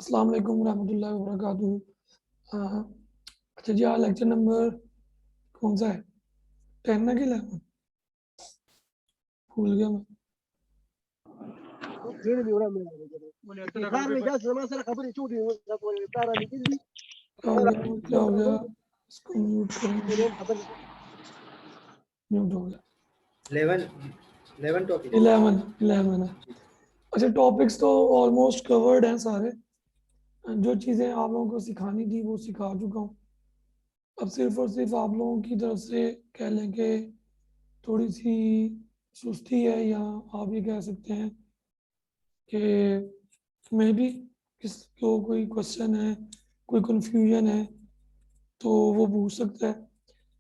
अस्सलाम वालेकुम रहमतुल्लाहि व बरकातुहू। अच्छा जी, आज लेक्चर नंबर कौन सा है? 10 ना कि 11? भूल गया मैं। क्या हो गया? इसको म्यूट करेंगे। म्यूट हो गया। 11 टॉपिक 11 है। अच्छा, टॉपिक्स तो ऑलमोस्ट कवर्ड हैं सारे। जो चीज़ें आप लोगों को सिखानी थी वो सिखा चुका हूँ। अब सिर्फ और सिर्फ आप लोगों की तरफ से कह लें कि थोड़ी सी सुस्ती है, या आप ये कह सकते हैं कि मे भी किसको कोई क्वेश्चन है, कोई कन्फ्यूजन है तो वो पूछ सकता है।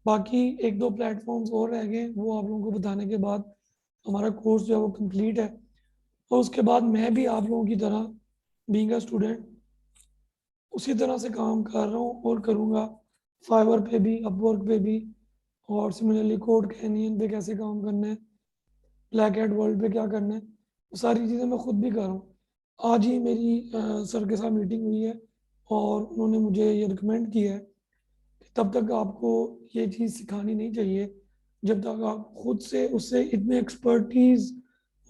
बाकी एक दो प्लेटफॉर्म्स और रह गए, वो आप लोगों को बताने के बाद हमारा कोर्स जो है वो कंप्लीट है। और उसके बाद मैं भी आप लोगों की तरह बीइंग अ स्टूडेंट उसी तरह से काम कर रहा हूँ और करूँगा। फाइवर पे भी, अपवर्क पे भी, और सिमिलरली कोड कैनियन पे कैसे काम करना है, ब्लैक हेड वर्ल्ड पे क्या करना है, वो सारी चीज़ें मैं खुद भी कर रहा हूँ। आज ही मेरी सर के साथ मीटिंग हुई है और उन्होंने मुझे ये रिकमेंड किया है कि तब तक आपको ये चीज़ सिखानी नहीं चाहिए जब तक आप खुद से उससे इतने एक्सपर्टीज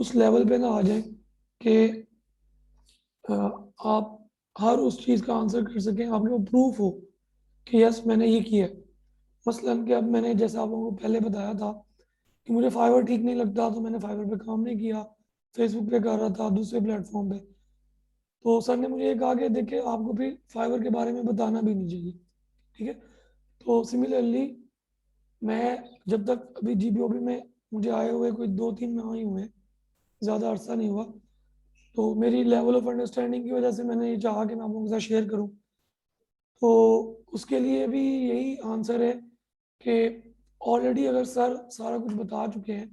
उस लेवल पे ना आ जाए कि आप हर उस चीज़ का आंसर कर सकें, आपके वो प्रूफ हो कि यस मैंने ये किया है। मसलन कि अब मैंने जैसे आप लोगों को पहले बताया था कि मुझे फाइवर ठीक नहीं लगता तो मैंने फाइवर पे काम नहीं किया, फेसबुक पे कर रहा था, दूसरे प्लेटफॉर्म पे। तो सर ने मुझे ये कहा कि देखिए आपको फिर फाइवर के बारे में बताना भी नहीं चाहिए, ठीक है। तो सिमिलरली मैं जब तक अभी जीबीओबी में मुझे आए हुए कोई 2-3 माह ही हुए, ज़्यादा अरसा नहीं हुआ, तो मेरी लेवल ऑफ अंडरस्टैंडिंग की वजह से मैंने ये चाहा कि मैं आप लोगों के साथ शेयर करूँ। तो उसके लिए भी यही आंसर है कि ऑलरेडी अगर सर सारा कुछ बता चुके हैं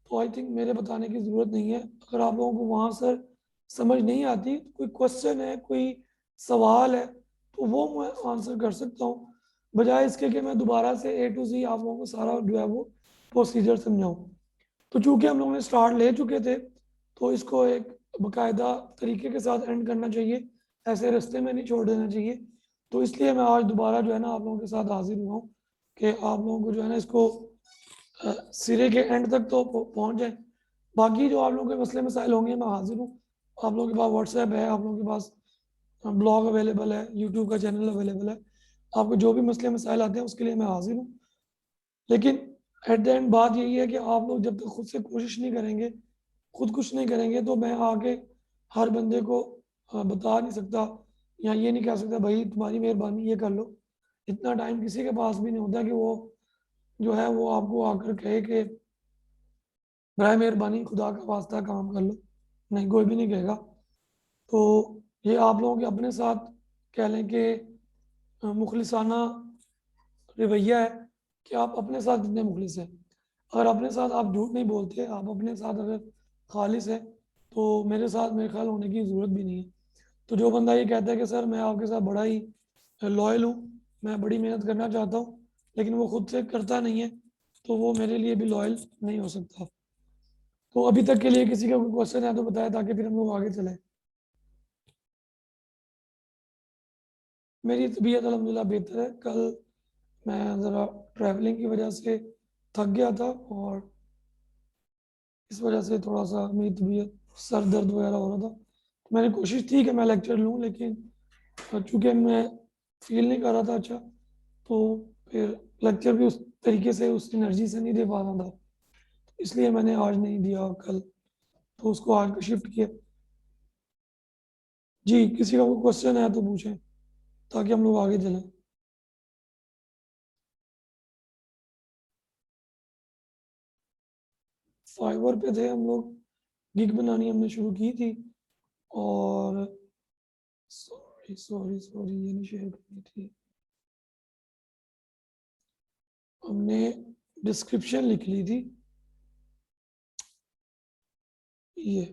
तो आई थिंक मेरे बताने की ज़रूरत नहीं है। अगर आप लोगों को वहाँ सर समझ नहीं आती, कोई क्वेश्चन है, कोई सवाल है, तो वो मैं आंसर कर सकता हूँ, बजाय इसके कि मैं दोबारा से A to Z आप लोगों को सारा जो है वो प्रोसीजर समझाऊँ। तो चूंकि हम लोगों ने स्टार्ट ले चुके थे तो इसको एक बाकायदा तरीके के साथ एंड करना चाहिए, ऐसे रास्ते में नहीं छोड़ देना चाहिए। तो इसलिए मैं आज दोबारा जो है ना आप लोगों के साथ हाजिर हुआ हूँ कि आप लोगों को जो है ना इसको सिरे के एंड तक तो पहुंच जाए। बाकी जो आप लोगों के मसले मसाइल होंगे मैं हाजिर हूँ। आप लोगों के पास व्हाट्सएप है, आप लोगों के पास ब्लॉग अवेलेबल है, यूट्यूब का चैनल अवेलेबल है, आपको जो भी मसले मसाइल आते हैं उसके लिए मैं हाजिर हूँ। लेकिन एट द एंड बात यही है कि आप लोग जब तक खुद से कोशिश नहीं करेंगे, खुद कुछ नहीं करेंगे, तो मैं आगे हर बंदे को बता नहीं सकता या ये नहीं कह सकता भाई तुम्हारी मेहरबानी ये कर लो। इतना टाइम किसी के पास भी नहीं होता कि वो जो है वो आपको आकर कहे कि बराए मेहरबानी खुदा का वास्ता काम कर लो। नहीं, कोई भी नहीं कहेगा। तो ये आप लोगों के अपने साथ कह लें कि मुखलिसाना रवैया है कि आप अपने साथ कितने मुखलिस हैं। अगर अपने साथ आप झूठ नहीं बोलते, आप अपने साथ अगर खालिस है, तो मेरे साथ मेरे ख्याल होने की ज़रूरत भी नहीं है। तो जो बंदा ये कहता है कि सर मैं आपके साथ बड़ा ही लॉयल हूँ, मैं बड़ी मेहनत करना चाहता हूँ, लेकिन वो खुद से करता नहीं है, तो वो मेरे लिए भी लॉयल नहीं हो सकता। तो अभी तक के लिए किसी का कोई क्वेश्चन है तो बताया, ताकि फिर हम लोग आगे चलें। मेरी तबीयत अल्हम्दुलिल्लाह बेहतर है। कल मैं ज़रा ट्रैवलिंग की वजह से थक गया था और इस वजह से थोड़ा सा मेरी तबीयत, सर दर्द वगैरह हो रहा था। तो मैंने कोशिश थी कि मैं लेक्चर लूँ, लेकिन चूँकि मैं फील नहीं कर रहा था अच्छा, तो फिर लेक्चर भी उस तरीके से उस एनर्जी से नहीं दे पा रहा था, इसलिए मैंने आज नहीं दिया कल, तो उसको आज का शिफ्ट किया। जी, किसी का कोई क्वेश्चन है तो पूछें ताकि हम लोग आगे चलें। फाइवर पे थे हम लोग, गिग बनानी हमने शुरू की थी, और सॉरी सॉरी सॉरी ये नहीं शेयर करनी थी। हमने डिस्क्रिप्शन लिख ली थी ये।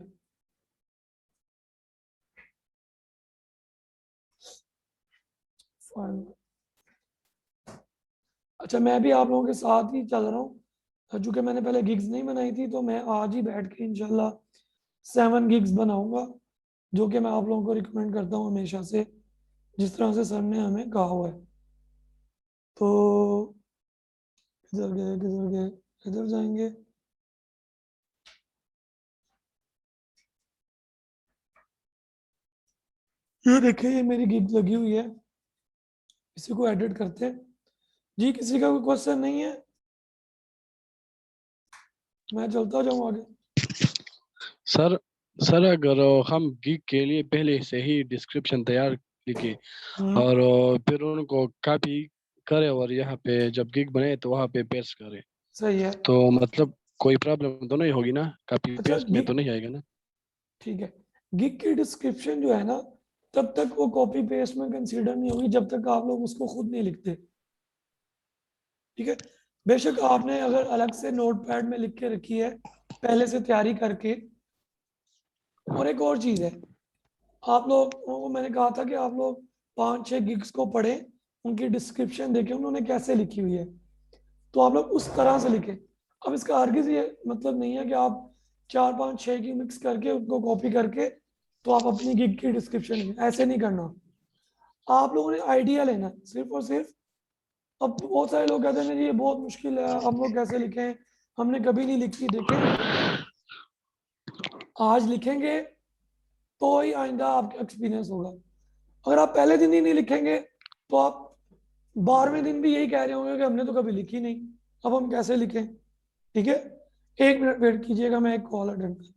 फाइवर, अच्छा मैं भी आप लोगों के साथ ही चल रहा हूँ। चूँकि मैंने पहले गिग्स नहीं बनाई थी, तो मैं आज ही बैठ के इंशाल्लाह 7 गिग्स बनाऊंगा जो कि मैं आप लोगों को रिकमेंड करता हूँ हमेशा से, जिस तरह से सर ने हमें कहा हुआ है। तो किधर गए किधर गए, किधर जाएंगे? ये देखिए, ये मेरी गिग लगी हुई है, इसी को एडिट करते हैं। जी किसी का कोई क्वेश्चन नहीं है? मैं चलता जाऊँ आगे। सर सर अगर हम गिग के लिए पहले से ही डिस्क्रिप्शन तैयार लिखे हम्म। और फिर उनको कॉपी करें और यहाँ पे जब गिग बने तो वहाँ पे पेस्ट करें, सही है। तो मतलब कोई प्रॉब्लम तो नहीं होगी ना? कॉपी अच्छा पेस्ट में तो गिग, नहीं आएगा ना? ठीक है, गिग की डिस्क्रिप्शन जो है ना, तब तक वो कॉपी पेस्ट में कंसीडर नहीं होगी जब तक आप लोग उसको खुद नहीं लिखते। ठीक है, बेशक आपने अगर अलग से नोटपैड में लिख के रखी है पहले से तैयारी करके। और एक और चीज है, आप लोगों को मैंने कहा था कि आप लोग 5-6 गिग्स को पढ़ें, उनकी डिस्क्रिप्शन देखें उन्होंने कैसे लिखी हुई है, तो आप लोग उस तरह से लिखें। अब इसका हरगिज ये मतलब नहीं है कि आप 4-5-6 की मिक्स करके उनको कॉपी करके तो आप अपनी गिग की डिस्क्रिप्शन लिखें, ऐसे नहीं करना। आप लोगों ने आइडिया लेना है सिर्फ और सिर्फ। अब बहुत सारे लोग कहते हैं जी ये बहुत मुश्किल है, हम लोग कैसे लिखें, हमने कभी नहीं लिखी। देखें, आज लिखेंगे तो ही आइंदा आपका एक्सपीरियंस होगा। अगर आप पहले दिन ही नहीं लिखेंगे तो आप 12वें दिन भी यही कह रहे होंगे कि हमने तो कभी लिखी नहीं, अब हम कैसे लिखें। ठीक है, 1 मिनट वेट कीजिएगा, मैं एक कॉल अटेंड कर।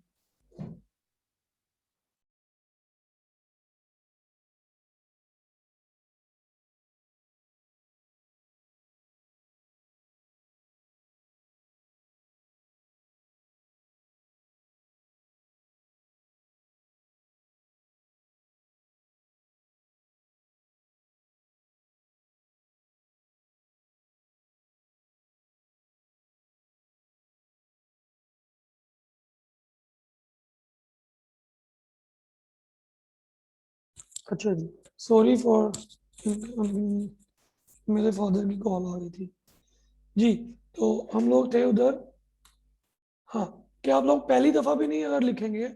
अच्छा जी, सॉरी फॉर, मेरे फादर की कॉल आ रही थी जी। तो हम लोग थे उधर। हाँ, कि आप लोग पहली दफा भी नहीं अगर लिखेंगे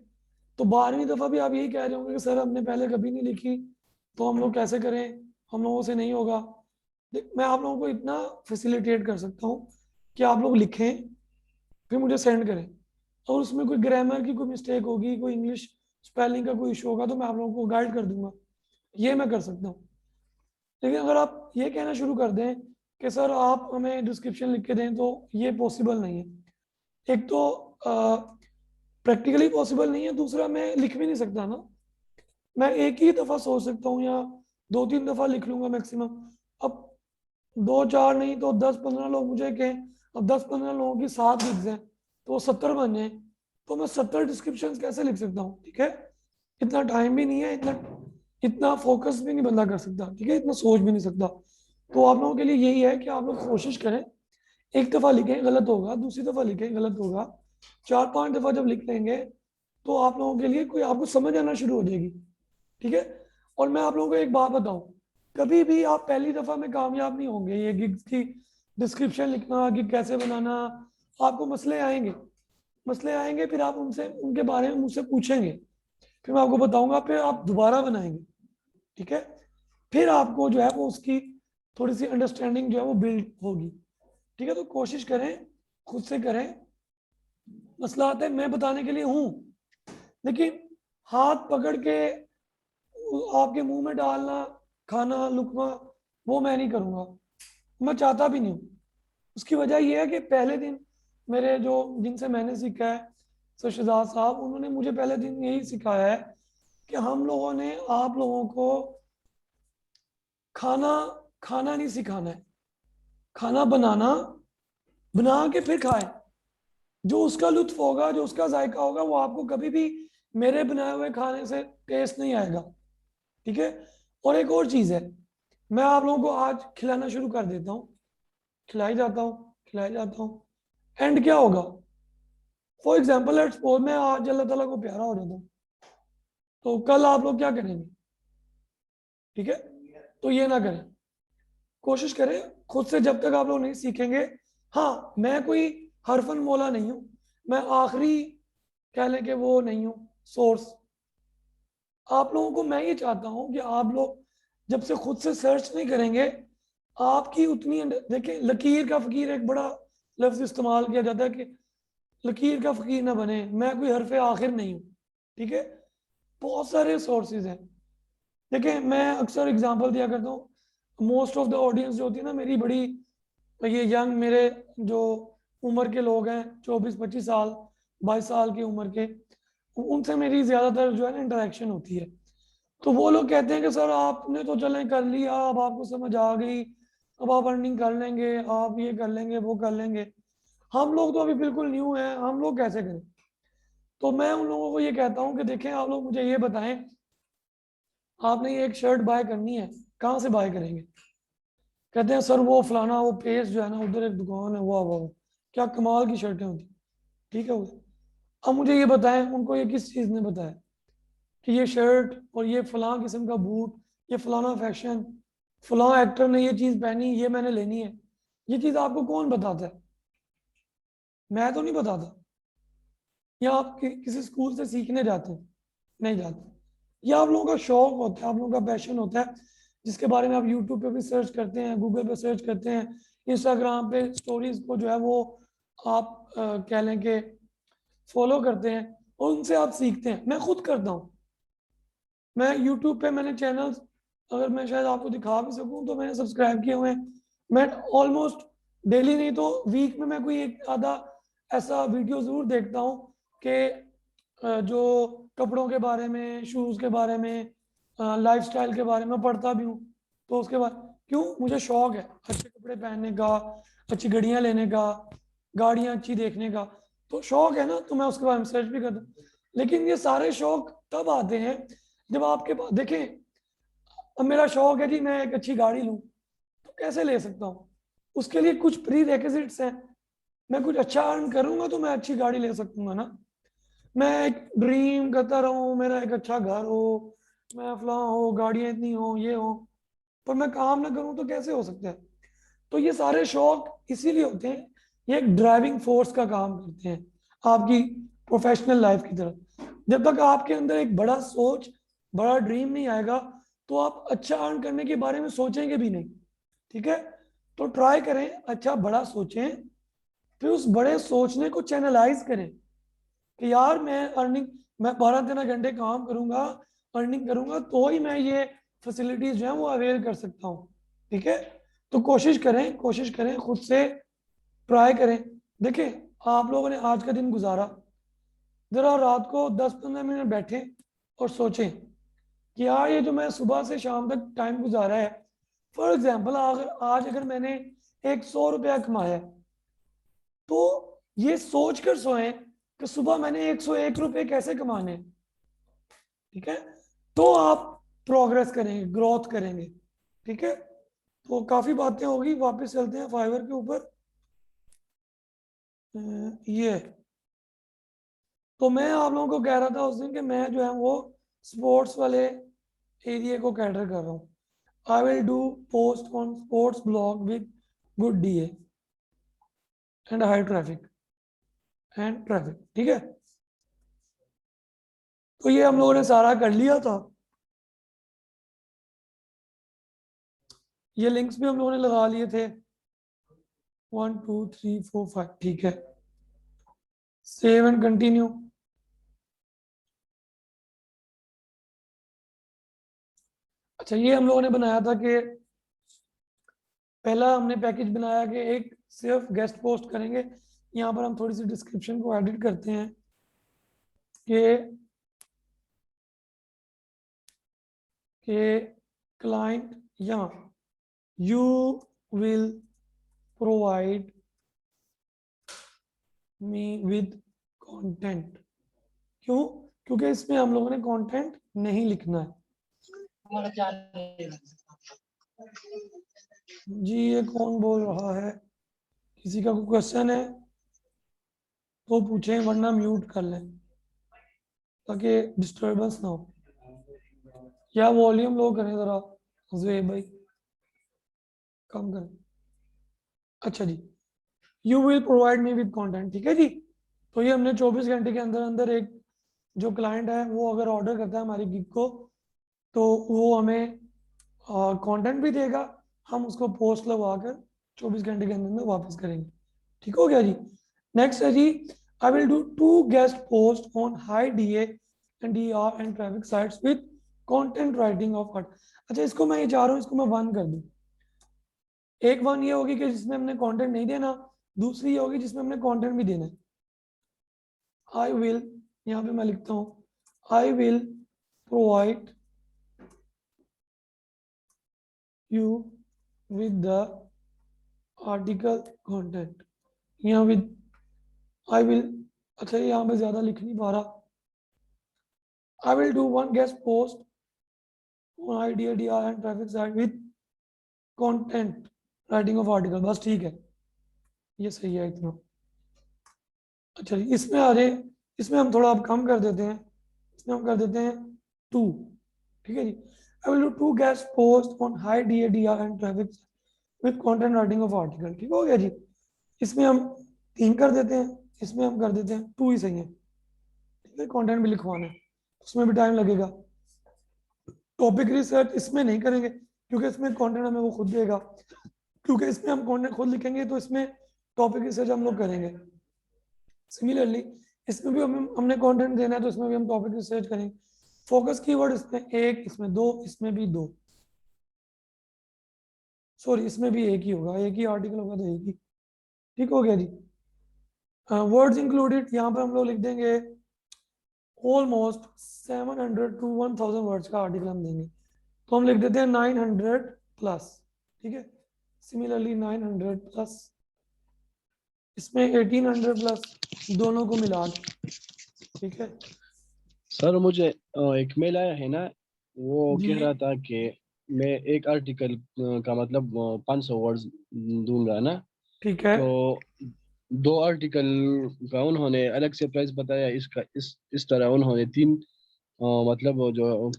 तो 12वीं दफा भी आप यही कह रहे होंगे कि सर हमने पहले कभी नहीं लिखी, तो हम लोग कैसे करें, हम लोगों से नहीं होगा। मैं आप लोगों को इतना फैसिलिटेट कर सकता हूँ कि आप लोग लिखें फिर मुझे सेंड करें, और उसमें कोई ग्रामर की कोई मिस्टेक होगी, कोई इंग्लिश स्पेलिंग का कोई इशू होगा तो मैं आप लोगों को गाइड कर दूंगा, ये मैं कर सकता हूँ। लेकिन अगर आप ये कहना शुरू कर दें कि सर आप हमें डिस्क्रिप्शन लिख के दें, तो ये पॉसिबल नहीं है। एक तो प्रैक्टिकली पॉसिबल नहीं है, दूसरा मैं लिख भी नहीं सकता ना। मैं एक ही दफ़ा सोच सकता हूँ या 2-3 दफ़ा लिख लूंगा मैक्सिमम। अब 2-4 नहीं तो 10-15 लोग मुझे कहें, अब 10-15 लोगों की 7 गिग्स हैं तो वो 70 बन जाए, तो मैं 70 डिस्क्रिप्शन कैसे लिख सकता हूँ? ठीक है, इतना टाइम भी नहीं है, इतना इतना फोकस भी नहीं बंदा कर सकता, ठीक है, इतना सोच भी नहीं सकता। तो आप लोगों के लिए यही है कि आप लोग कोशिश करें, एक दफ़ा लिखें गलत होगा, दूसरी दफ़ा लिखें गलत होगा, 4-5 दफ़ा जब लिख लेंगे तो आप लोगों के लिए कोई आपको समझ आना शुरू हो जाएगी। ठीक है, और मैं आप लोगों को एक बात बताऊं, कभी भी आप पहली दफ़ा में कामयाब नहीं होंगे। ये गिग्स की डिस्क्रिप्शन लिखना, गिग कैसे बनाना, आपको मसले आएंगे, मसले आएंगे, फिर आप उनसे उनके बारे में मुझसे पूछेंगे, फिर मैं आपको बताऊंगा, फिर आप दोबारा बनाएंगे। ठीक है, फिर आपको जो है वो उसकी थोड़ी सी अंडरस्टैंडिंग जो है वो बिल्ड होगी। ठीक है, तो कोशिश करें, खुद से करें। मसला आता है मैं बताने के लिए हूं, लेकिन हाथ पकड़ के आपके मुंह में डालना, खाना लुकमा, वो मैं नहीं करूंगा, मैं चाहता भी नहीं हूँ। उसकी वजह यह है कि पहले दिन मेरे जो जिनसे मैंने सीखा है, सर शहजाद साहब, उन्होंने मुझे पहले दिन यही सिखाया है कि हम लोगों ने आप लोगों को खाना खाना नहीं सिखाना है, खाना बनाना, बना के फिर खाए। जो उसका लुत्फ होगा, जो उसका जायका होगा, वो आपको कभी भी मेरे बनाए हुए खाने से टेस्ट नहीं आएगा। ठीक है, और एक और चीज़ है, मैं आप लोगों को आज खिलाना शुरू कर देता हूँ, खिलाई जाता हूँ, खिलाई जाता हूँ, एंड क्या होगा? फॉर एग्जाम्पल लेट्स सपोज मैं आज अल्लाह ताला को प्यारा हो जाता हूँ, तो कल आप लोग क्या करेंगे? ठीक है, तो ये ना करें, कोशिश करें खुद से, जब तक आप लोग नहीं सीखेंगे। हाँ, मैं कोई हरफन मौला नहीं हूँ, मैं आखिरी कह लें कि वो नहीं हूँ सोर्स, आप लोगों को मैं ये चाहता हूं कि आप लोग जब से खुद से सर्च नहीं करेंगे, आपकी उतनी देखें, लकीर का फकीर एक बड़ा लफ्ज इस्तेमाल किया जाता है कि लकीर का फकीर ना बने, मैं कोई हरफ आखिर नहीं हूँ, ठीक है। बहुत सारे सोर्सेज हैं। देखिए मैं अक्सर एग्जांपल दिया करता हूँ, मोस्ट ऑफ द ऑडियंस जो होती है ना मेरी, बड़ी ये यंग मेरे जो उम्र के लोग हैं, 24-25 साल, 22 साल की उम्र के, उनसे मेरी ज़्यादातर जो है ना इंटरेक्शन होती है। तो वो लोग कहते हैं कि सर आपने तो चलें कर लिया, अब आपको समझ आ गई, अब आप अर्निंग कर लेंगे, आप ये कर लेंगे, वो कर लेंगे, हम लोग तो अभी बिल्कुल न्यू हैं, हम लोग कैसे करें। तो मैं उन लोगों को ये कहता हूँ कि देखें, आप लोग मुझे ये बताएं, आपने ये एक शर्ट बाय करनी है, कहाँ से बाय करेंगे। कहते हैं सर वो फलाना वो पेज जो है ना, उधर एक दुकान है, वो क्या कमाल की शर्टें होती, ठीक है वो। अब मुझे ये बताएं, उनको ये किस चीज़ ने बताया कि ये शर्ट और ये फलां किस्म का बूट, ये फलाना फैशन, फलां एक्टर ने ये चीज़ पहनी, ये मैंने लेनी है। ये चीज़ आपको कौन बताता है? मैं तो नहीं बताता। या आप किसी स्कूल से सीखने जाते हैं? नहीं जाते। या आप लोगों का शौक होता है, आप लोगों का पैशन होता है, जिसके बारे में आप यूट्यूब पे भी सर्च करते हैं, गूगल पे सर्च करते हैं, इंस्टाग्राम पे स्टोरीज को जो है वो आप कह लें कि फॉलो करते हैं, और उनसे आप सीखते हैं। मैं खुद करता हूँ। मैं यूट्यूब पे मैंने चैनल्स, अगर मैं शायद आपको दिखा भी सकूं तो मैंने सब्सक्राइब किए हुए हैं। मैं ऑलमोस्ट डेली नहीं तो वीक में मैं कोई एक आधा ऐसा वीडियो ज़रूर देखता हूँ कि जो कपड़ों के बारे में, शूज़ के बारे में, लाइफस्टाइल के बारे में पढ़ता भी हूँ। तो उसके बाद क्यों, मुझे शौक है अच्छे कपड़े पहनने का, अच्छी घड़ियाँ लेने का, गाड़ियाँ अच्छी देखने का। तो शौक है ना, तो मैं उसके बारे में सर्च भी करता हूँ। लेकिन ये सारे शौक तब आते हैं जब आपके पास, देखें, अब मेरा शौक है जी मैं एक अच्छी गाड़ी लूँ, तो कैसे ले सकता हूँ? उसके लिए कुछ प्री रेक्विजिट्स हैं। मैं कुछ अच्छा अर्न करूंगा तो मैं अच्छी गाड़ी ले सकूंगा ना। मैं एक ड्रीम करता रहूं, मेरा एक अच्छा घर हो, मैं फलां हो, गाड़ियां इतनी हो, ये हो, पर मैं काम ना करूं तो कैसे हो सकता है? तो ये सारे शौक इसीलिए होते हैं, ये एक ड्राइविंग फोर्स का काम करते हैं आपकी प्रोफेशनल लाइफ की तरफ। जब तक आपके अंदर एक बड़ा सोच, बड़ा ड्रीम नहीं आएगा, तो आप अच्छा अर्न करने के बारे में सोचेंगे भी नहीं, ठीक है। तो ट्राई करें, अच्छा बड़ा सोचें, फिर उस बड़े सोचने को चैनलाइज करें कि यार मैं 12-13 घंटे काम करूंगा, अर्निंग करूंगा, तो ही मैं ये फैसिलिटीज जो है वो अवेल कर सकता हूँ, ठीक है। तो कोशिश करें खुद से, ट्राई करें। देखिए, आप लोगों ने आज का दिन गुजारा, जरा रात को 10-15 मिनट बैठें और सोचें कि यार ये जो मैं सुबह से शाम तक टाइम गुजारा है, फॉर एग्जाम्पल अगर आज अगर मैंने एक 100 रुपया कमाया है, तो ये सोच कर सोएं कि सुबह मैंने 101 रुपये कैसे कमाने हैं, ठीक है। तो आप प्रोग्रेस करेंगे, ग्रोथ करेंगे, ठीक है। तो काफी बातें होगी, वापस चलते हैं फाइवर के ऊपर। ये, तो मैं आप लोगों को कह रहा था उस दिन कि मैं जो है वो स्पोर्ट्स वाले एरिया को कैटर कर रहा हूँ। आई will do post on sports blog with good DA and high traffic ठीक है। तो ये हम लोगों ने सारा कर लिया था, ये लिंक्स भी हम लोगों ने लगा लिए थे, 1 2 3 4 5, ठीक है। Save and continue. अच्छा, ये हम लोगों ने बनाया था कि पहला हमने पैकेज बनाया कि एक सिर्फ गेस्ट पोस्ट करेंगे। यहाँ पर हम थोड़ी सी डिस्क्रिप्शन को एडिट करते हैं कि क्लाइंट या you will provide me with content. क्यों? क्योंकि इसमें हम लोगों ने कंटेंट नहीं लिखना है। जी ये कौन बोल रहा है? किसी का कोई क्वेश्चन है तो पूछें, वरना म्यूट कर लें ताकि डिस्टरबेंस ना हो। या वॉल्यूम लो करें जरा, जुएब भाई, कम करें। अच्छा जी, you will provide me with content, ठीक है जी। तो ये हमने 24 घंटे के अंदर अंदर एक जो क्लाइंट है वो अगर ऑर्डर करता है हमारी गिग को, तो वो हमें कंटेंट भी देगा, हम उसको पोस्ट लगवा कर 24 घंटे के अंदर में वापस करेंगे। ठीक हो गया जी। नेक्स्ट है जी, I will do 2 guest post on high DA and DR and traffic sites with content writing of art. अच्छा, इसको मैं ये चाह रहा हूँ, इसको मैं 1 कर दूं। एक 1 ये होगी कि जिसमें हमने कंटेंट नहीं देना, दूसरी ये होगी जिसमें हमने कंटेंट भी देना है। आई विल, यहाँ पे मैं लिखता हूँ, I will provide you with the article content। यहाँ with I will, अच्छा ये यहाँ पे ज्यादा लिख नहीं पा रहा। I will do 1 guest post on idea DR and traffic site with content writing of article। बस ठीक है, ये सही है इतना। अच्छा जी, इसमें आ जाए, इसमें हम थोड़ा अब कम कर देते हैं, इसमें हम कर देते हैं 2। ठीक है जी। I will do 2 guest post on high DADR and traffic with content writing of article। ठीक हो गया जी। इसमें हम 3 कर देते हैं, इसमें हम कर देते हैं 2 ही सही है। ठीक है, कंटेंट भी लिखवाना है, उसमें भी टाइम लगेगा। टॉपिक रिसर्च इसमें नहीं करेंगे, क्योंकि इसमें कंटेंट हमें वो खुद देगा, क्योंकि इसमें हम कंटेंट खुद लिखेंगे, तो इसमें टॉपिक रिसर्च हम लोग करेंगे। सिमिलरली इसमें भी हमने कंटेंट देना है, तो इसमें भी हम टॉपिक रिसर्च करेंगे। फोकस कीवर्ड इसमें 1, इसमें 2, इसमें भी 2, सॉरी इसमें भी 1 ही होगा, 1 ही आर्टिकल होगा तो 1 ही। ठीक हो गया जी। वर्ड्स इंक्लूडेड यहाँ पे हम लोग लिख देंगे ऑलमोस्ट 700 to 1000 वर्ड्स का आर्टिकल हम देंगे, तो हम लिख देते हैं 900 प्लस। ठीक है, सिमिलरली 900 प्लस, इसमें 1800 प्लस, दोनों को मिला के। ठीक है सर मुझे एक मेल आया है ना, वो जी। कह रहा था कि मैं एक आर्टिकल का मतलब 500 वर्ड्स दूंगा ना। ठीक है। तो 2 आर्टिकल का उन्होंने अलग से प्राइस बताया, इसका इस तरह उन्होंने 3 मतलब वो जो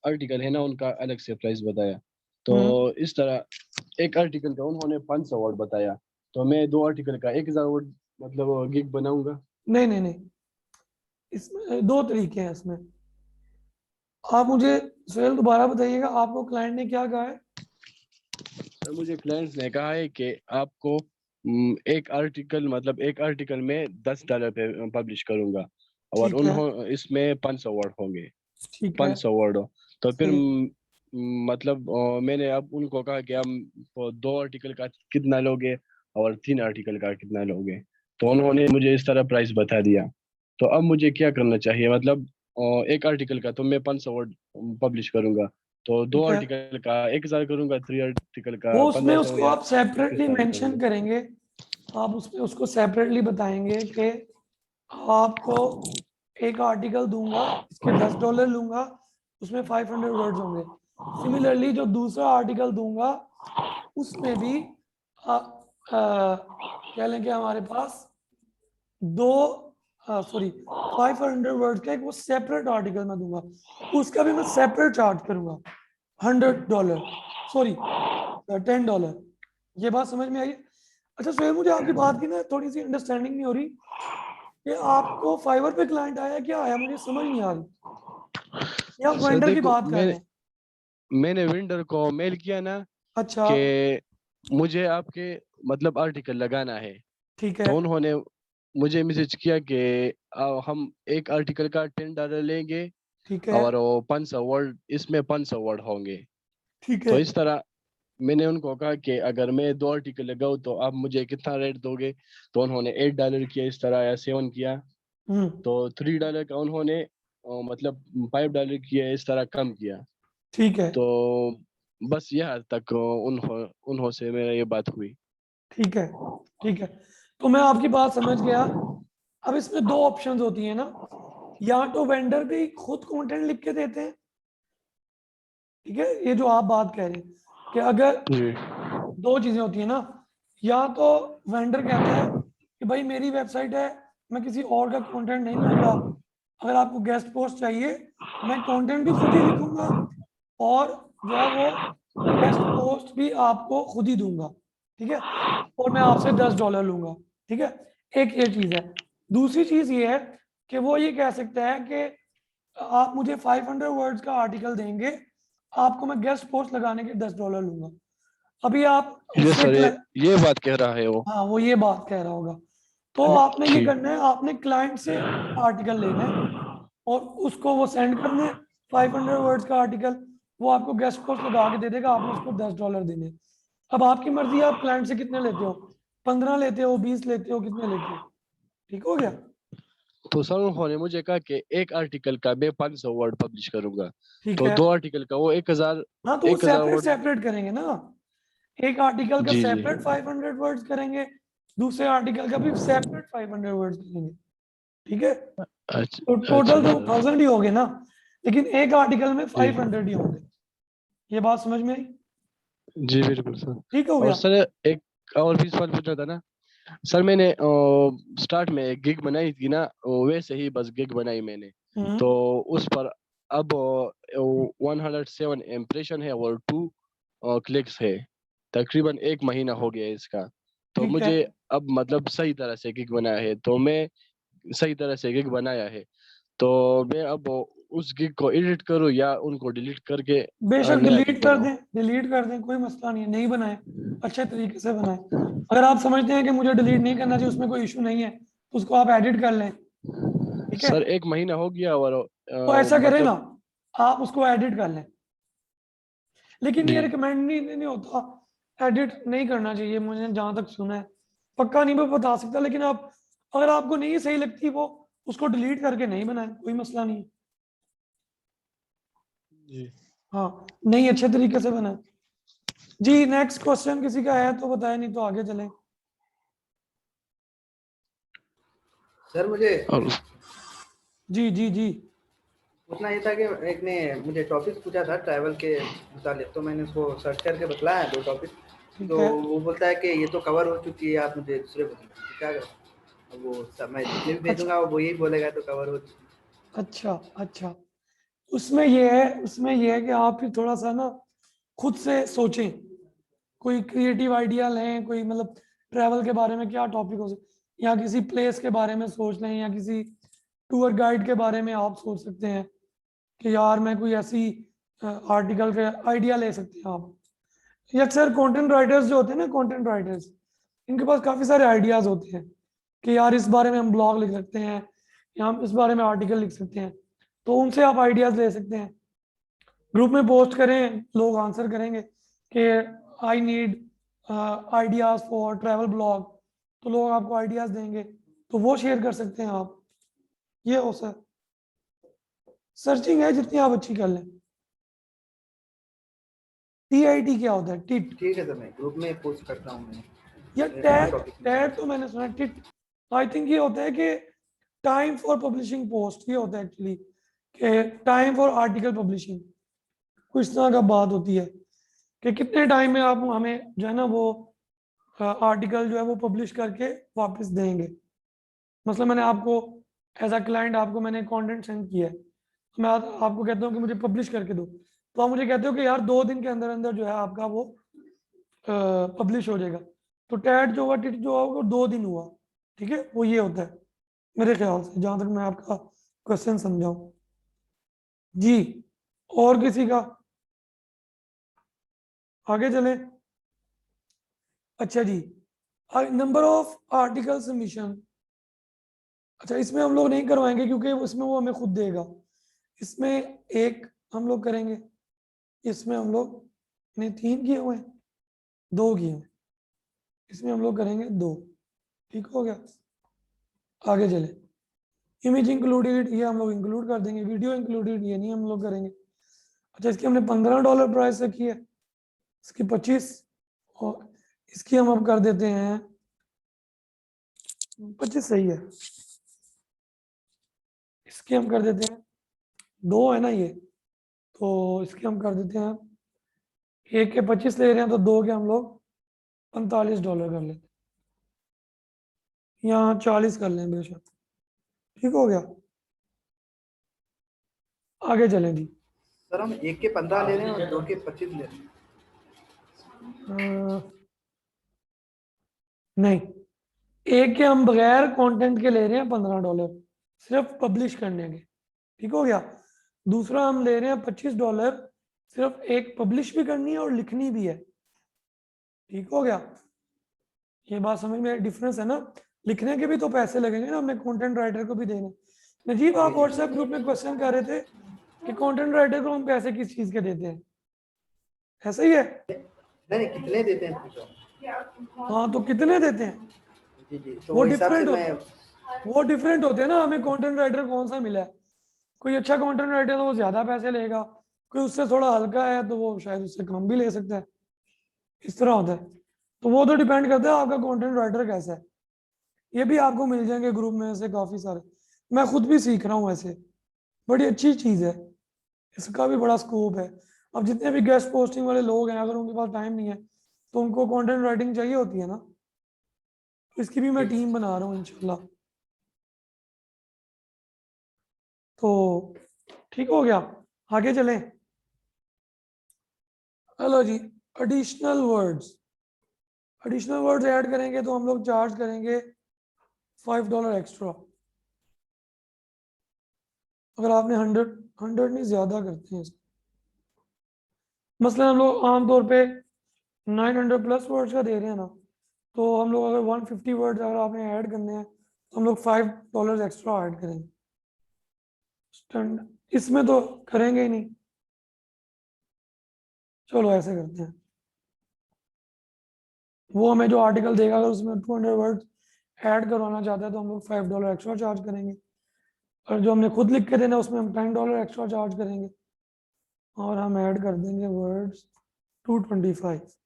आर्टिकल है ना उनका अलग से प्राइस बताया। तो हम्म। इस तरह एक आर्टिकल का उन्होंने 500 वर्ड बताया, तो मैं 2 आर्टिकल का 1000 वर्ड मतलब गिग बनाऊंगा। नहीं नहीं नहीं, इसमें 2 तरीके हैं इसमें। आप मुझे सुहेल दोबारा बताइएगा, आपको क्लाइंट ने क्या कहा है? सर मुझे क्लाइंट्स ने कहा है कि आपको एक आर्टिकल मतलब एक आर्टिकल में $10 पे पब्लिश करूंगा, और ठीक है। उन्होंने इसमें 500 वर्ड होंगे, ठीक है। 500 वर्ड। तो फिर सही। मतलब मैंने अब उनको कहा कि हम 2 आर्टिकल का कितना लोगे और 3 आर्टिकल का कितना लोगे। तो उन्होंने मुझे इस तरह प्राइस बता दिया। तो अब मुझे क्या करना चाहिए, मतलब एक आर्टिकल का तो मैं 500 वर्ड पब्लिश करूंगा, तो 2 ठीक है, आर्टिकल का 1000 करूंगा, 3 आर्टिकल का वो उसमें 1500 उसको या आप सेपरेटली किस तरह मेंशन करूंगा। करेंगे। आप उसमें उसको सेपरेटली बताएंगे कि आपको एक आर्टिकल दूंगा, इसके $10 लूंगा, उसमें 500 वर्ड्स होंगे। सिमिलरली जो दूसरा आर्टिकल दूंगा उसमें भी कह लें कि हमारे पास 2 सॉरी 500 वर्ड्स का एक वो सेपरेट आर्टिकल मैं दूंगा, उसका भी मैं सेपरेट चार्ज करूंगा $100, सॉरी $10। ये बात समझ में आई? अच्छा सुहेल, मुझे आपकी बात की ना थोड़ी सी अंडरस्टैंडिंग नहीं हो रही कि आपको फाइवर पे क्लाइंट आया क्या आया, मुझे समझ नहीं आ रही, या आप सर वेंडर की देखो, बात कर रहे हैं? मैंने वेंडर को मेल किया ना अच्छा। कि मुझे आपके मतलब आर्टिकल लगाना है। ठीक है। तो उन्होंने मुझे मैसेज किया कि हम एक आर्टिकल का $10 लेंगे, ठीक है। और वो 500 वर्ड इसमें 500 वर्ड होंगे। ठीक है। तो इस तरह मैंने उनको कहा कि अगर मैं 2 आर्टिकल लगाऊँ तो आप मुझे कितना रेट दोगे। तो उन्होंने $8 किया इस तरह, या 7 किया। हम्म। तो $3 का उन्होंने मतलब $5 किया, इस तरह कम किया। ठीक है। तो बस यहाँ तक उन्हों से मेरा ये बात हुई। ठीक है। ठीक है, तो मैं आपकी बात समझ गया। अब इसमें 2 ऑप्शंस होती हैं ना, या तो वेंडर भी खुद कंटेंट लिख के देते हैं। ठीक है, ये जो आप बात कह रहे हैं कि अगर जी 2 चीजें होती हैं ना, या तो वेंडर कहता है कि भाई मेरी वेबसाइट है, मैं किसी और का कंटेंट नहीं लूंगा, अगर आपको गेस्ट पोस्ट चाहिए मैं कंटेंट भी खुद ही लिखूंगा, और जो है वो गेस्ट पोस्ट भी आपको खुद ही दूंगा। ठीक है, और मैं आपसे $10 लूंगा। ठीक है, एक ये चीज है। दूसरी चीज ये है कि वो ये कह सकता है कि आप मुझे 500 वर्ड्स का आर्टिकल देंगे, आपको मैं गेस्ट पोस्ट लगाने के $10 लूंगा। अभी आप ये उससे सर ये बात कह रहा है वो। हाँ, वो ये बात कह रहा होगा। तो आपने ये ठीक। करना है, आपने क्लाइंट से आर्टिकल लेना है और उसको वो सेंड करना है, 500 वर्ड्स का आर्टिकल, वो आपको गेस्ट पोस्ट लगा के दे देगा, आपने उसको $10 देने। अब आपकी मर्जी है, आप क्लाइंट से कितने लेते हो, 15 लेते हो, 20 लेते हो, कितने लेते हो। ठीक हो गया। तो सर उन्होंने मुझे कहा कि एक आर्टिकल का मैं 500 वर्ड पब्लिश करूंगा, ठीक तो है। दो आर्टिकल का वो 1000 हाँ, तो वो 1000 सेपरेट वर्ड। सेपरेट करेंगे ना, एक आर्टिकल का जी जी। सेपरेट 500 वर्ड्स करेंगे, दूसरे आर्टिकल का भी सेपरेट 500 वर्ड्स करेंगे। ठीक है। तो अच्छा टोटल अच्छा तो सर। 1000 ही हो गए ना, लेकिन एक आर्टिकल में जी 500 ही होंगे। ये बात समझ में आई। जी बिल्कुल सर। ठीक हो और गया। सर एक और भी सवाल पूछना था ना सर। मैंने स्टार्ट में एक गिग बनाई थी ना, वैसे ही बस गिग बनाई मैंने। हम्म। तो उस पर अब 107 इम्प्रेशन है और 2 क्लिक्स है। तकरीबन एक महीना हो गया है इसका। तो ठीक है। मुझे अब मतलब सही तरह से गिग बनाया है, तो मैं सही तरह से गिग बनाया है, तो मैं अब उस गिग को एडिट करूँ या उनको डिलीट करके बेशक नया गिग डिलीट कर बनाऊं। दें, डिलीट कर दें, कोई मसला नहीं है, नहीं बनाए, अच्छे तरीके से बनाए। अगर आप समझते हैं कि मुझे डिलीट नहीं करना चाहिए, उसमें कोई इशू नहीं है, तो उसको आप एडिट कर लें। ठीक है। सर एक महीना हो गया और तो ऐसा करें ना, मतलब। आप उसको एडिट कर लें, लेकिन जी ये रिकमेंड नहीं होता, एडिट नहीं करना चाहिए, मुझे जहां तक सुना है। पक्का नहीं मैं बता सकता, लेकिन आप, अगर आपको नहीं सही लगती वो, उसको डिलीट करके नहीं बनाए, कोई मसला नहीं है। जी। हाँ, नहीं, अच्छे तरीके से बनाए। जी, नेक्स्ट क्वेश्चन किसी का है तो बताए, नहीं तो आगे चलें। सर मुझे और जी जी जी। पूछना ये था कि एक ने मुझे टॉपिक पूछा था ट्रैवल के मुतालिक, तो मैंने उसको सर्च करके बतलाया 2 टॉपिक। ठीक तो है। वो बोलता है कि ये तो कवर हो चुकी है, आप मुझे दूसरे बता दीजिए, क्या करूँ? अब वो सब मैं जितने भी अच्छा भेजूँगा वो यही बोलेगा तो कवर हो चुकी। अच्छा अच्छा। उसमें ये है कि आप फिर थोड़ा सा ना खुद से सोचें, कोई क्रिएटिव आइडिया लें, कोई मतलब ट्रैवल के बारे में क्या टॉपिक हो सकता, या किसी प्लेस के बारे में सोच लें, या किसी टूर गाइड के बारे में आप सोच सकते हैं कि यार मैं कोई ऐसी आर्टिकल का आइडिया ले सकते हैं आप। ये अक्सर कंटेंट राइटर्स जो होते हैं ना, कंटेंट राइटर्स, इनके पास काफ़ी सारे आइडियाज़ होते हैं कि यार इस बारे में हम ब्लॉग लिख सकते हैं, या हम इस बारे में आर्टिकल लिख सकते हैं, तो उनसे आप आइडियाज़ ले सकते हैं। ग्रुप में पोस्ट करें, लोग आंसर करेंगे कि I need ideas for travel blog, तो लोग आपको आइडियाज़ देंगे, तो वो शेयर कर सकते हैं आप। ये हो सर, सर्चिंग है जितनी आप अच्छी कर लें। TIT क्या होता है, टिट, ठीक है सर, मैं ग्रुप में पोस्ट करता हूँ मैं। या मेरे पास टैग, टॉपिक नहीं टैग है। तो मैंने सुना टिट। आई थिंक ये होता है कि टाइम फॉर पब्लिशिंग पोस्ट, ये होता है एक्चुअली कि टाइम फॉर आर्टिकल पब्लिशिंग, कुछ तरह का बात होती है कि कितने टाइम में आप हमें जो है ना वो आर्टिकल जो है वो पब्लिश करके वापस देंगे। मतलब मैंने आपको एज अ क्लाइंट आपको मैंने कंटेंट सेंड किया है, मैं आपको कहता हूँ कि मुझे पब्लिश करके दो, तो आप मुझे कहते हो कि यार 2 दिन के अंदर अंदर जो है आपका वो पब्लिश हो जाएगा। तो टैट जो हुआ, टिट जो हुआ, वो 2 दिन हुआ। ठीक है, वो ये होता है मेरे ख्याल से, जहां तक मैं आपका क्वेश्चन समझाऊं। जी, और किसी का, आगे चले। अच्छा जी, नंबर ऑफ आर्टिकल सबमिशन, अच्छा इसमें हम लोग नहीं करवाएंगे क्योंकि उसमें वो हमें खुद देगा। इसमें एक हम लोग करेंगे, इसमें हम लोग ने 3 किए हुए हैं, 2 किए हैं, इसमें हम लोग करेंगे 2। ठीक हो गया। आगे चले, इमेज इंक्लूडेड, ये हम लोग इंक्लूड कर देंगे, वीडियो इंक्लूडेड ये नहीं हम लोग करेंगे। अच्छा, इसकी हमने $15 प्राइस रखी है, इसकी 25, और इसकी हम अब कर देते हैं 25, सही है, इसकी हम कर देते हैं 2 है ना ये, तो इसके हम कर देते हैं, एक के 25 ले रहे हैं तो 2 के हम लोग $45 कर लेते हैं, यहाँ 40 कर लें बेशक। ठीक हो गया। आगे चलें जी। सर हम 1 के 15 ले रहे हैं और 2 के 25 ले रहे हैं। नहीं, एक के हम बगैर कंटेंट के ले रहे हैं $15, सिर्फ पब्लिश करने के, ठीक हो गया। दूसरा हम ले रहे हैं $25, सिर्फ एक पब्लिश भी करनी है और लिखनी भी है, ठीक हो गया। ये बात समझ में, डिफरेंस है ना, लिखने के भी तो पैसे लगेंगे ना, हमें कंटेंट राइटर को भी देने। नजीब आप व्हाट्सएप ग्रुप में क्वेश्चन कर रहे थे कि कंटेंट राइटर को हम पैसे किस चीज के देते हैं, ऐसा ही है? नहीं कितने देते हैं पूछो। हाँ तो कितने देते हैं जी जी, तो वो हिसाब से वो डिफरेंट होते हैं ना, हमें कंटेंट राइटर कौन सा मिला है। कोई अच्छा कंटेंट राइटर तो वो ज्यादा पैसे लेगा, कोई उससे थोड़ा हल्का है तो वो शायद उससे कम भी ले सकता है, इस तरह होता है। तो वो तो डिपेंड करता है आपका कंटेंट राइटर कैसा है। ये भी आपको मिल जाएंगे ग्रुप में से काफी सारे, मैं खुद भी सीख रहा हूँ ऐसे, बड़ी अच्छी चीज है, इसका भी बड़ा स्कोप है। अब जितने भी गेस्ट पोस्टिंग वाले लोग हैं, अगर उनके पास टाइम नहीं है तो उनको कंटेंट राइटिंग चाहिए होती है ना, तो इसकी भी मैं टीम बना रहा हूँ इंशाल्लाह। तो ठीक हो गया, आगे चलें। हेलो जी, additional words, additional words add करेंगे तो हम लोग चार्ज करेंगे $5 एक्स्ट्रा। अगर आपने 100 नहीं, ज्यादा करते हैं इसको। मसलन हम लोग आमतौर पे 900 प्लस वर्ड्स का दे रहे हैं ना, तो हम लोग अगर 150 वर्ड्स अगर आपने ऐड करने हैं तो हम लोग $5 एक्स्ट्रा ऐड करेंगे। इसमें तो करेंगे ही नहीं, चलो ऐसे करते हैं। वो हमें जो आर्टिकल देगा अगर उसमें 200 वर्ड ऐड करवाना चाहता है तो हम लोग $5 एक्स्ट्रा चार्ज करेंगे, और जो हमने खुद लिख के देना उसमें हम $10 एक्स्ट्रा चार्ज करेंगे, और हम ऐड कर देंगे वर्ड्स 225।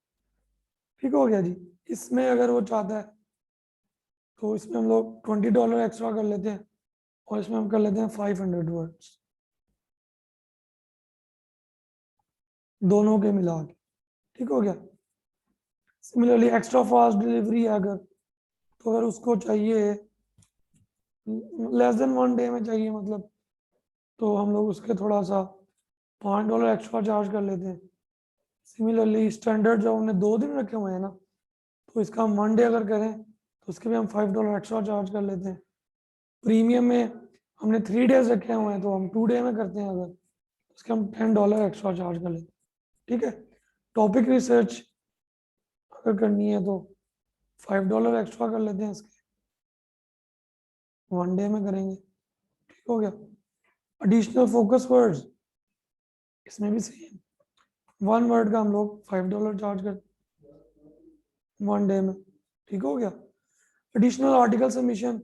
ठीक हो गया जी। इसमें अगर वो चाहता है तो इसमें हम लोग $20 एक्स्ट्रा कर लेते हैं, और इसमें हम कर लेते हैं 500 वर्ड्स, दोनों के मिला के। ठीक हो गया। सिमिलरली एक्स्ट्रा फास्ट डिलीवरी है अगर, तो अगर उसको चाहिए लेस देन 1 डे में चाहिए मतलब, तो हम लोग उसके थोड़ा सा $5 एक्स्ट्रा चार्ज कर लेते हैं। सिमिलरली स्टैंडर्ड जो हमने 2 दिन रखे हुए हैं ना, तो इसका हम 1 डे अगर करें तो उसके भी हम $5 एक्स्ट्रा चार्ज कर लेते हैं। प्रीमियम में हमने 3 डेज रखे हुए हैं तो हम 2 डे में करते हैं अगर, उसके हम $10 एक्स्ट्रा चार्ज कर लेते हैं। ठीक है। टॉपिक रिसर्च अगर करनी है तो $5 एक्स्ट्रा कर लेते हैं इसके, 1 डे में करेंगे। ठीक हो गया। एडिशनल फोकस वर्ड्स, इसमें भी सही है, 1 वर्ड का हम लोग $5 चार्ज कर 1 डे में। ठीक हो गया। एडिशनल आर्टिकल सबमिशन,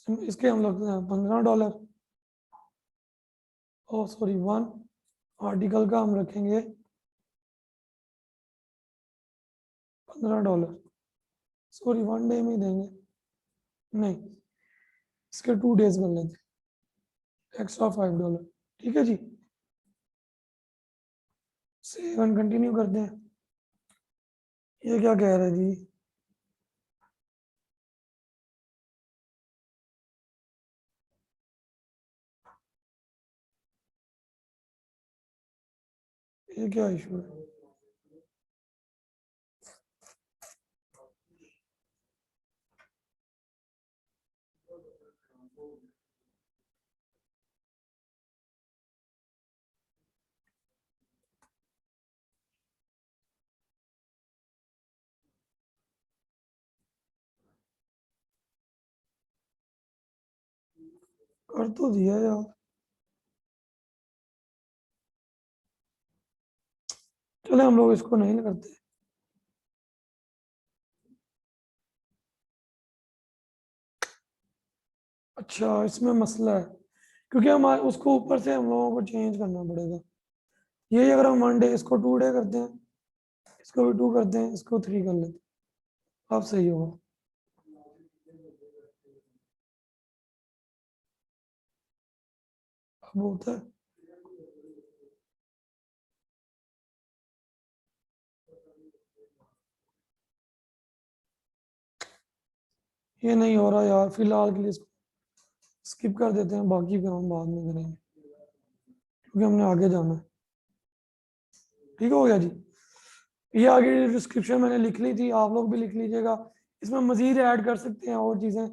इसके हम लोग $15, ओ सॉरी 1 आर्टिकल का हम रखेंगे $15, सॉरी 1 डे में ही देंगे, नहीं इसके 2 डेज कर लेते, एक्स्ट्रा $5। ठीक है जी। सेव एंड कंटिन्यू करते हैं। ये क्या कह रहा है जी, ये क्या इशू है? कर तो दिया यार, चले हम लोग इसको नहीं करते। अच्छा इसमें मसला है, क्योंकि हम उसको ऊपर से हम लोगों को चेंज करना पड़ेगा। यही अगर हम 1 डे, इसको 2 डे करते हैं, इसको भी 2 करते हैं, इसको 3 कर लेते हैं, अब सही होगा। अब होता है, ये नहीं हो रहा यार, फिलहाल के लिए इसको स्किप कर देते हैं, बाकी फिर हम बाद में करेंगे क्योंकि हमने आगे जाना है। ठीक हो गया जी। ये आगे डिस्क्रिप्शन मैंने लिख ली थी, आप लोग भी लिख लीजिएगा, इसमें मजीद ऐड कर सकते हैं और चीज़ें,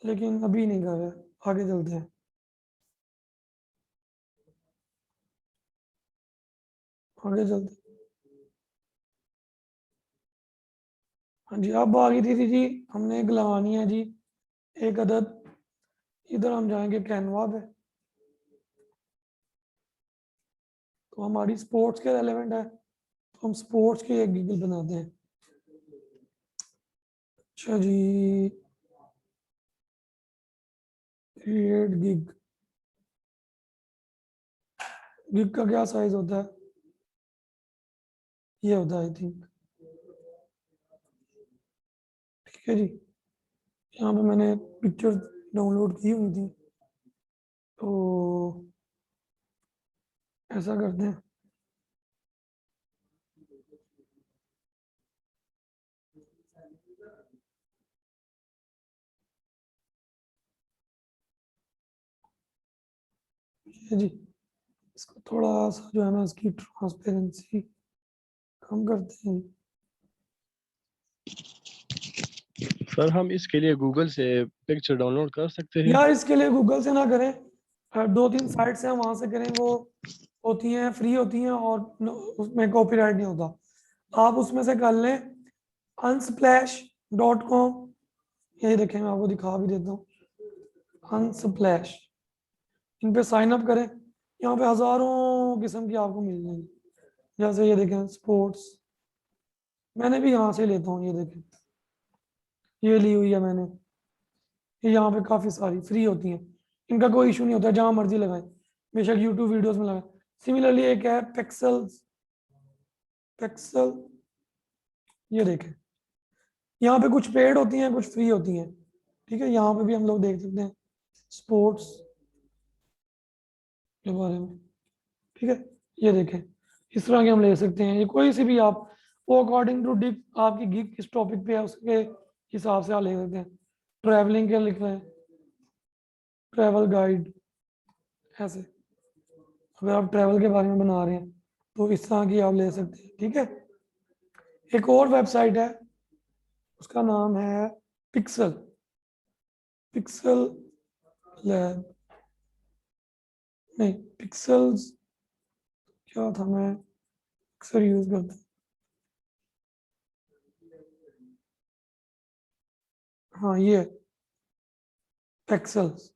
लेकिन अभी नहीं कर रहे, आगे चलते हैं। आगे चलते हैं। हाँ जी, अब आ गई थी जी, हमने एक लगानी है जी, एक अदद। इधर हम जाएंगे कैनवा पे, तो हमारी स्पोर्ट्स के रेलेवेंट है, तो हम स्पोर्ट्स के एक गीगल बनाते हैं। अच्छा जी, क्रिएट गिग। गिग का क्या साइज होता है? ये होता है आई थिंक। ठीक है जी, यहाँ पे मैंने पिक्चर डाउनलोड की हुई थी, तो ऐसा करते हैं। ये जी, इसको थोड़ा सा जो है ना, इसकी ट्रांसपेरेंसी कम करते हैं। सर हम इसके लिए गूगल से पिक्चर डाउनलोड कर सकते हैं? यार इसके लिए गूगल से ना करें, 2-3 साइट्स हैं वहां से करें, वो होती हैं, फ्री होती हैं, और उसमें कॉपीराइट नहीं होता। आप उसमें से कर लें unsplash.com। यही देखें, मैं आपको दिखा भी देता हूँ। unsplash, इन पे साइन अप करें, यहाँ पे हजारों किस्म की आपको मिल जाएंगी। जैसे ये देखें स्पोर्ट्स, मैंने भी यहाँ से लेता हूँ, ये देखें, ये ली हुई है मैंने। ये यहाँ पे काफ़ी सारी फ्री होती हैं, इनका कोई इशू नहीं होता, जहाँ मर्जी लगाएं, बेशक यूट्यूब वीडियोस में लगाएं। सिमिलरली एक है पिक्सल, ये देखें, यहाँ पे कुछ पेड होती हैं, कुछ फ्री होती हैं। ठीक है, यहाँ पे भी हम लोग देख सकते हैं स्पोर्ट्स के बारे में। ठीक है, ये देखें, इस तरह के हम ले सकते हैं, ये कोई सी भी आप, वो अकॉर्डिंग टू डिप आपकी गिग किस टॉपिक पे है उसके हिसाब से आप ले सकते हैं। ट्रैवलिंग के लिख रहे हैं, ट्रैवल गाइड, ऐसे अगर आप ट्रैवल के बारे में बना रहे हैं तो इस तरह की आप ले सकते हैं। ठीक है, एक और वेबसाइट है, उसका नाम है पिक्सल, पिक्सल लैब, नहीं पिक्सल्स, क्या था, मैं अक्सर यूज करता हूँ। हाँ ये पिक्सल्स,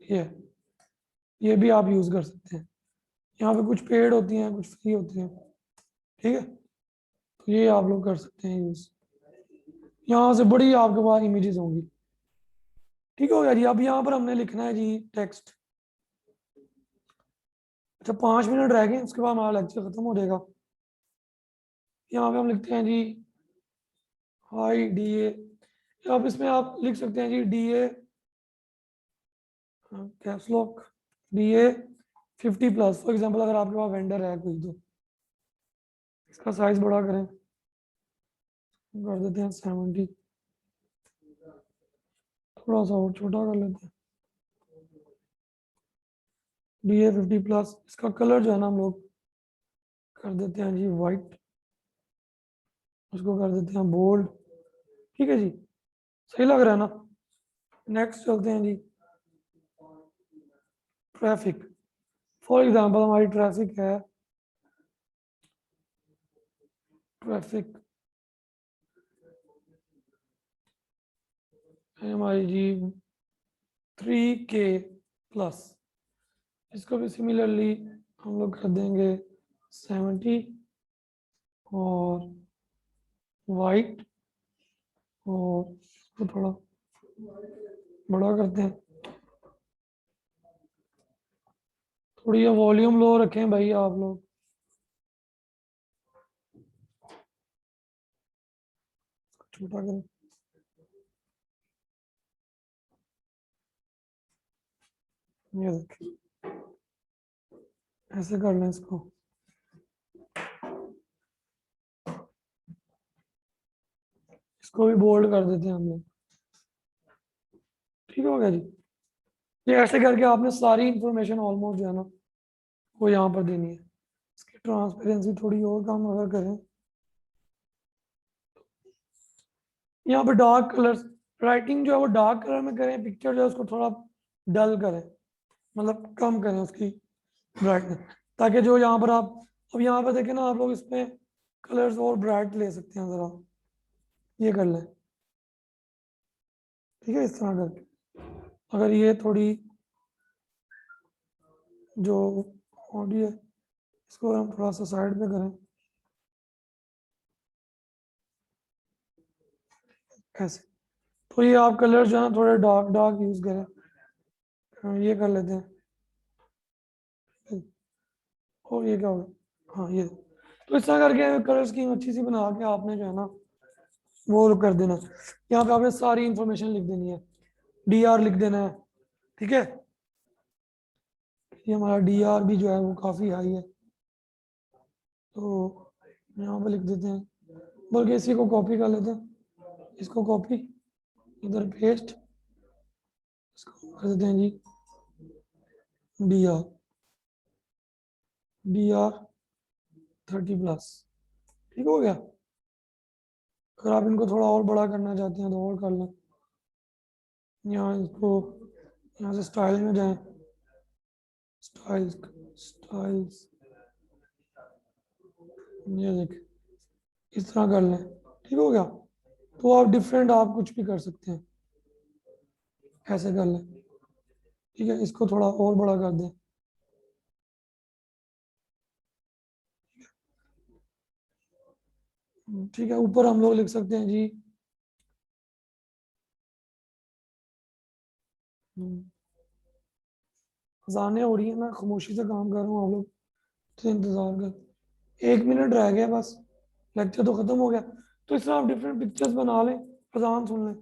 ये भी आप यूज कर सकते हैं। यहाँ पे कुछ पेड होती हैं, कुछ फ्री होती हैं। ठीक है, तो ये आप लोग कर सकते हैं यूज, यहाँ से बड़ी आपके पास इमेजेस होंगी। ठीक हो गया जी, अब यहाँ पर हमने लिखना है जी टेक्स्ट। अच्छा 5 मिनट रह गए, उसके बाद हमारा लेक्चर खत्म हो जाएगा। यहाँ पे हम लिखते हैं जी हाई डी ए, आप इसमें आप लिख सकते हैं G D A caps lock, D A 50+। For example अगर आपके पास वेंडर है कोई, तो इसका साइज बड़ा करें, कर देते हैं 70, थोड़ा सा और छोटा कर लेते हैं, डी ए 50+। इसका कलर जो है ना हम लोग कर देते हैं जी वाइट, उसको कर देते हैं बोल्ड। ठीक है जी, सही लग रहा है ना? नेक्स्ट चलते हैं जी, ट्रैफिक। फॉर एग्जांपल हमारी ट्रैफिक है, ट्रैफिक है हमारी जी 3K+। इसको भी सिमिलरली हम लोग कर देंगे 70, और वाइट, और इसको थोड़ा बड़ा करते हैं, थोड़ी ये वॉल्यूम लो रखें भाई आप लोग, छोटा करें। ये देखिए, ऐसे कर लें इसको। इसको भी बोल्ड कर देते हैं हम लोग। ठीक हो गया जी, ये ऐसे करके आपने सारी इंफॉर्मेशन ऑलमोस्ट जो है ना वो यहाँ पर देनी है। इसकी ट्रांसपेरेंसी थोड़ी और कम अगर करें, यहाँ पे डार्क कलर्स, राइटिंग जो है वो डार्क कलर में करें, पिक्चर जो है उसको थोड़ा डल करें, मतलब कम करें उसकी ब्राइटनेस, ताकि जो यहाँ पर आप, अब यहाँ पर देखें ना आप लोग, इसमें कलर्स और ब्राइट ले सकते हैं ज़रा, ये कर लें, ठीक है, इस तरह करके। अगर ये थोड़ी जो ऑडी है इसको हम थोड़ा सा साइड पे करें, ऐसे, तो ये आप कलर जो है ना थोड़े डार्क डार्क यूज़ करें। ये कर लेते हैं, और ये क्या होगा, हाँ ये, तो इस तरह करके कलर स्कीम अच्छी सी बना के आपने जो है ना वो कर देना। यहाँ पे आपने सारी इंफॉर्मेशन लिख देनी है, DR लिख देना है, ठीक है। ये हमारा DR भी जो है वो काफ़ी हाई है, तो यहाँ पे लिख देते हैं, बल्कि इसी को कॉपी कर लेते हैं, इसको कॉपी, इधर पेस्ट, इसको कर देते हैं जी DR, DR 30+, ठीक हो गया। अगर आप इनको थोड़ा और बड़ा करना चाहते हैं तो और कर लें। यहाँ इसको, यहाँ से स्टाइल में जाएं, स्टाइल्स, स्टाइल्स, ये देखें, इस तरह कर लें, ठीक हो गया। तो आप डिफरेंट आप कुछ भी कर सकते हैं, ऐसे कर लें, ठीक है। इसको थोड़ा और बड़ा कर दें, ठीक है। ऊपर हम लोग लिख सकते हैं जी, अज़ानें हो रही है, मैं खामोशी से काम कर रहा हूँ, आप लोग तो इंतज़ार कर, 1 मिनट रह गया बस, लेक्चर तो ख़त्म हो गया। तो इस तरह आप डिफरेंट पिक्चर्स बना लें, अज़ान सुन लें।